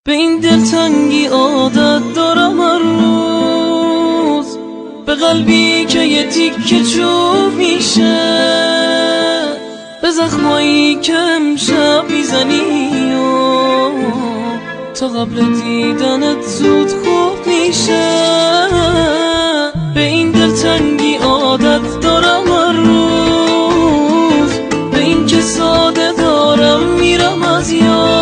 به این دلتنگی عادت دارم هر روز، به قلبی که یه تیکه چوب میشه، به زخمایی که امشب میزنی و تا قبل دیدنت زود خوب میشه. به این دلتنگی عادت دارم هر روز، به این که ساده دارم میرم از یاد،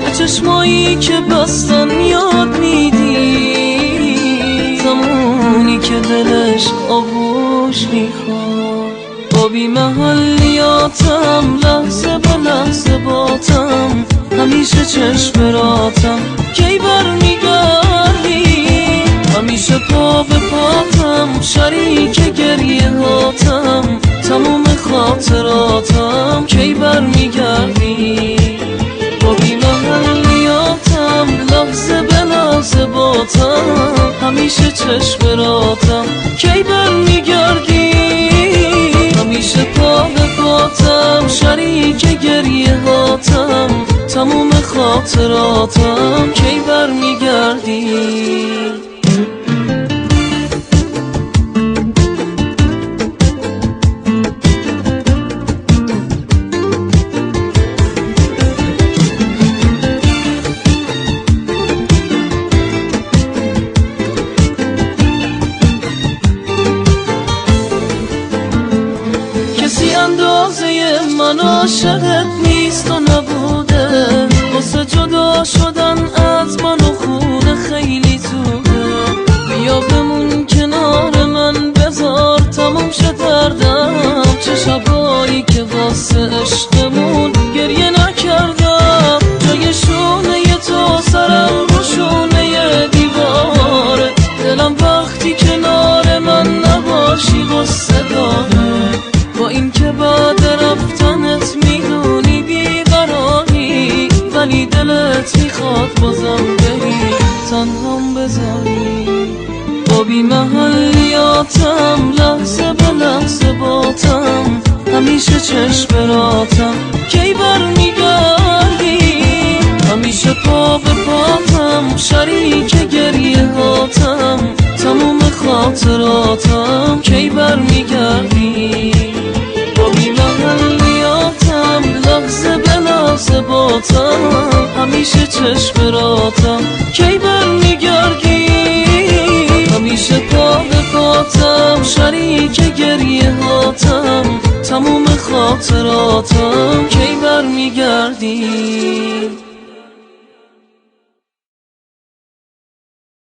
به چشمایی که بستن یاد میدی زمانی که دلش آغوش میخواد. با بی محلیاتم لحظه به لحظه باتم، همیشه چشم راتم کی برمیگردی، همیشه پا به پاتم شریک گریه هاتم، تموم خاطراتم کی برمیگردی. با بی محلیاتم لحظه به لحظه باتم، همیشه چشم راتم کی برمیگردی، همیشه پا به پاتم شریک گریه هاتم، تموم خاطراتم کی برمیگردی. کسی اندازه من عاشقت نیست و نبوده، واسه جدا شدن از من و خونه خیلی زوده. بیا بمون کنار من بذار تموم شه دردم، چه شبایی که واسه عشقمون گریه نکردم. جای شونه تو سرم رو شونه دیواره، دلم وقتی کنار من نباشی غصه داره. با این که بعد رفتنت میدونی بیقراری، ولی دلت میخواد بازم بری تنهام بذاری. با بی محلیاتم لحظه به لحظه باتم، همیشه چشم راتم کی برمیگردی، همیشه پا به پاتم شریک گریه هاتم، تموم خاطراتم کی برمیگردی. با بی محلیاتم لحظه به لحظه باتم، همیشه چشم راتم کی برمیگردی، همیشه پا به پاتم شریک گریه هاتم، تموم خاطراتم کی برمیگردی.